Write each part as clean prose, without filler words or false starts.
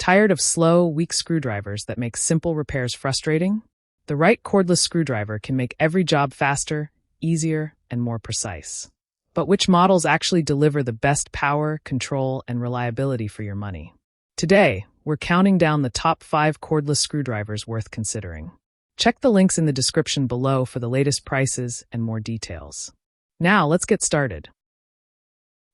Tired of slow, weak screwdrivers that make simple repairs frustrating? The right cordless screwdriver can make every job faster, easier, and more precise. But which models actually deliver the best power, control, and reliability for your money? Today, we're counting down the top 5 cordless screwdrivers worth considering. Check the links in the description below for the latest prices and more details. Now, let's get started.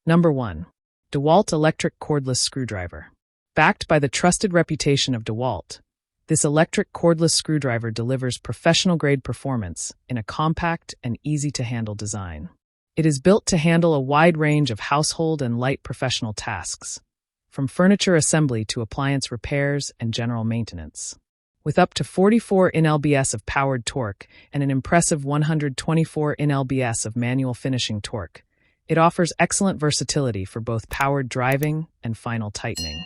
Number 1. DEWALT Electric Cordless Screwdriver. Backed by the trusted reputation of DEWALT, this electric cordless screwdriver delivers professional-grade performance in a compact and easy-to-handle design. It is built to handle a wide range of household and light professional tasks, from furniture assembly to appliance repairs and general maintenance. With up to 44 nlbs of powered torque and an impressive 124 nlbs of manual finishing torque, it offers excellent versatility for both powered driving and final tightening.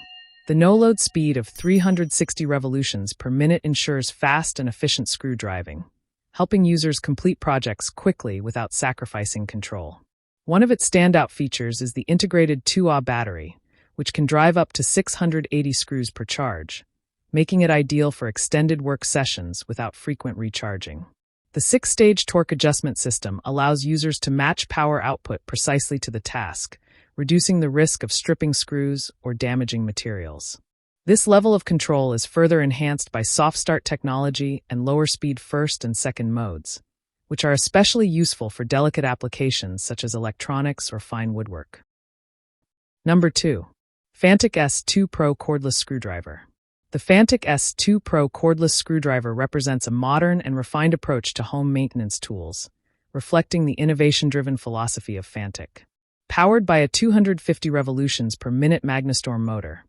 The no-load speed of 360 revolutions per minute ensures fast and efficient screw driving, helping users complete projects quickly without sacrificing control. One of its standout features is the integrated 2Ah battery, which can drive up to 680 screws per charge, making it ideal for extended work sessions without frequent recharging. The 6-stage torque adjustment system allows users to match power output precisely to the task, reducing the risk of stripping screws or damaging materials. This level of control is further enhanced by soft start technology and lower speed first and second modes, which are especially useful for delicate applications such as electronics or fine woodwork. Number 2. Fanttik S2 Pro Cordless Screwdriver. The Fanttik S2 Pro cordless screwdriver represents a modern and refined approach to home maintenance tools, reflecting the innovation-driven philosophy of Fanttik. Powered by a 250 revolutions per minute Magnastorm motor,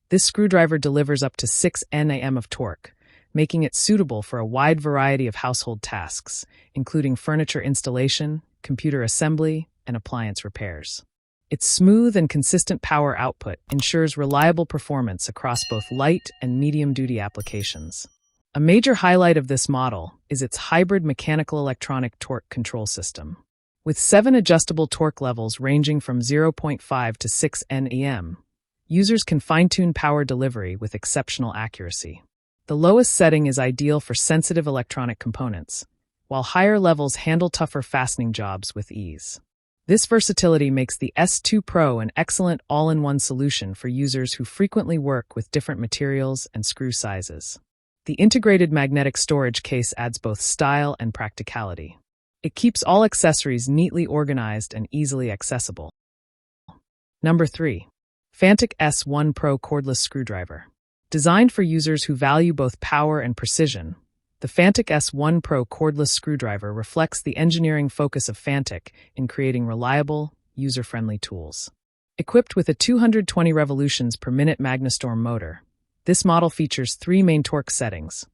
this screwdriver delivers up to 6 Nm of torque, making it suitable for a wide variety of household tasks, including furniture installation, computer assembly, and appliance repairs. Its smooth and consistent power output ensures reliable performance across both light and medium-duty applications. A major highlight of this model is its hybrid mechanical-electronic torque control system. With 7 adjustable torque levels ranging from 0.5 to 6 Nm, users can fine-tune power delivery with exceptional accuracy. The lowest setting is ideal for sensitive electronic components, while higher levels handle tougher fastening jobs with ease. This versatility makes the S2 Pro an excellent all-in-one solution for users who frequently work with different materials and screw sizes. The integrated magnetic storage case adds both style and practicality. It keeps all accessories neatly organized and easily accessible. Number 3. Fanttik S1 Pro Cordless Screwdriver. Designed for users who value both power and precision, the Fanttik S1 Pro cordless screwdriver reflects the engineering focus of Fanttik in creating reliable, user-friendly tools. Equipped with a 220 revolutions per minute Magnastorm motor, this model features 3 main torque settings,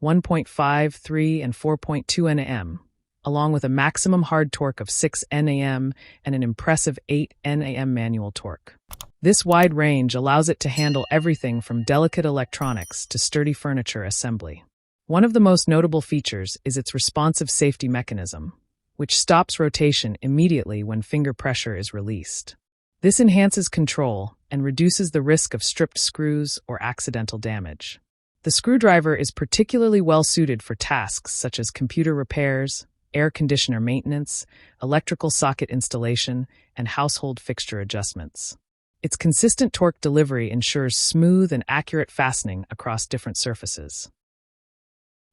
1.5, 3, and 4.2 Nm, along with a maximum hard torque of 6 Nm and an impressive 8 Nm manual torque. This wide range allows it to handle everything from delicate electronics to sturdy furniture assembly. One of the most notable features is its responsive safety mechanism, which stops rotation immediately when finger pressure is released. This enhances control and reduces the risk of stripped screws or accidental damage. The screwdriver is particularly well suited for tasks such as computer repairs, air conditioner maintenance, electrical socket installation, and household fixture adjustments. Its consistent torque delivery ensures smooth and accurate fastening across different surfaces.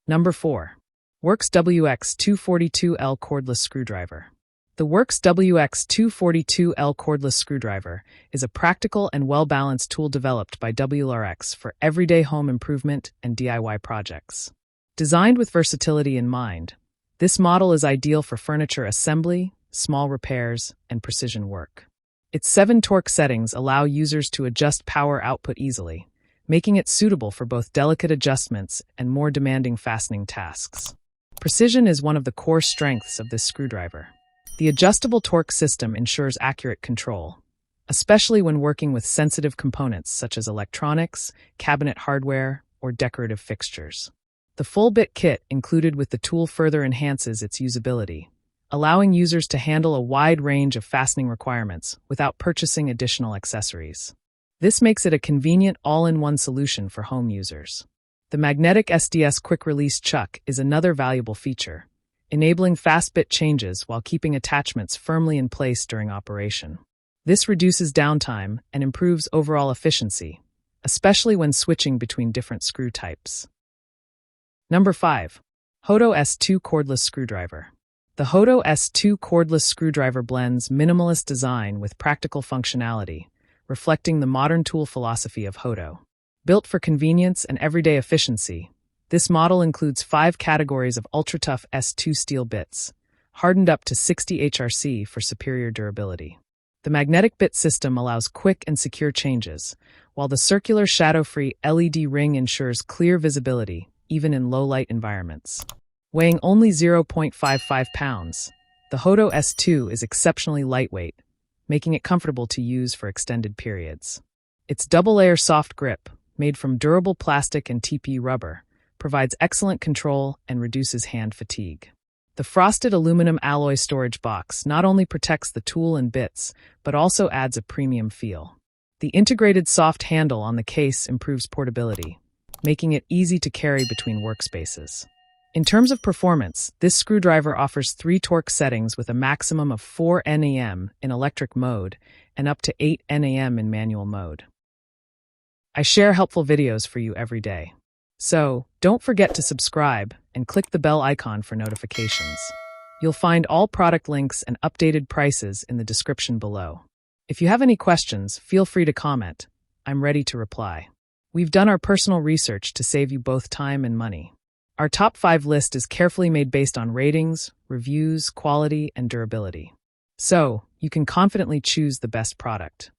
Number 4. WORX WX242L Cordless Screwdriver. The WORX WX242L Cordless Screwdriver is a practical and well-balanced tool developed by WORX for everyday home improvement and DIY projects. Designed with versatility in mind, this model is ideal for furniture assembly, small repairs, and precision work. Its 7 torque settings allow users to adjust power output easily, making it suitable for both delicate adjustments and more demanding fastening tasks. Precision is one of the core strengths of this screwdriver. The adjustable torque system ensures accurate control, especially when working with sensitive components such as electronics, cabinet hardware, or decorative fixtures. The full bit kit included with the tool further enhances its usability, allowing users to handle a wide range of fastening requirements without purchasing additional accessories. This makes it a convenient all-in-one solution for home users. The magnetic SDS quick-release chuck is another valuable feature, enabling fast bit changes while keeping attachments firmly in place during operation. This reduces downtime and improves overall efficiency, especially when switching between different screw types. Number 5. HOTO S2 Cordless Screwdriver. The HOTO S2 Cordless Screwdriver blends minimalist design with practical functionality, reflecting the modern tool philosophy of HOTO. Built for convenience and everyday efficiency, this model includes 5 categories of ultra-tough S2 steel bits, hardened up to 60 HRC for superior durability. The magnetic bit system allows quick and secure changes, while the circular shadow-free LED ring ensures clear visibility, even in low-light environments. Weighing only 0.55 pounds, the HOTO S2 is exceptionally lightweight, making it comfortable to use for extended periods. Its double-layer soft grip, made from durable plastic and TPE rubber, provides excellent control and reduces hand fatigue. The frosted aluminum alloy storage box not only protects the tool and bits, but also adds a premium feel. The integrated soft handle on the case improves portability, making it easy to carry between workspaces. In terms of performance, this screwdriver offers 3 torque settings with a maximum of 4 Nm in electric mode and up to 8 Nm in manual mode. I share helpful videos for you every day. So, don't forget to subscribe and click the bell icon for notifications. You'll find all product links and updated prices in the description below. If you have any questions, feel free to comment. I'm ready to reply. We've done our personal research to save you both time and money. Our top 5 list is carefully made based on ratings, reviews, quality, and durability. So, you can confidently choose the best product.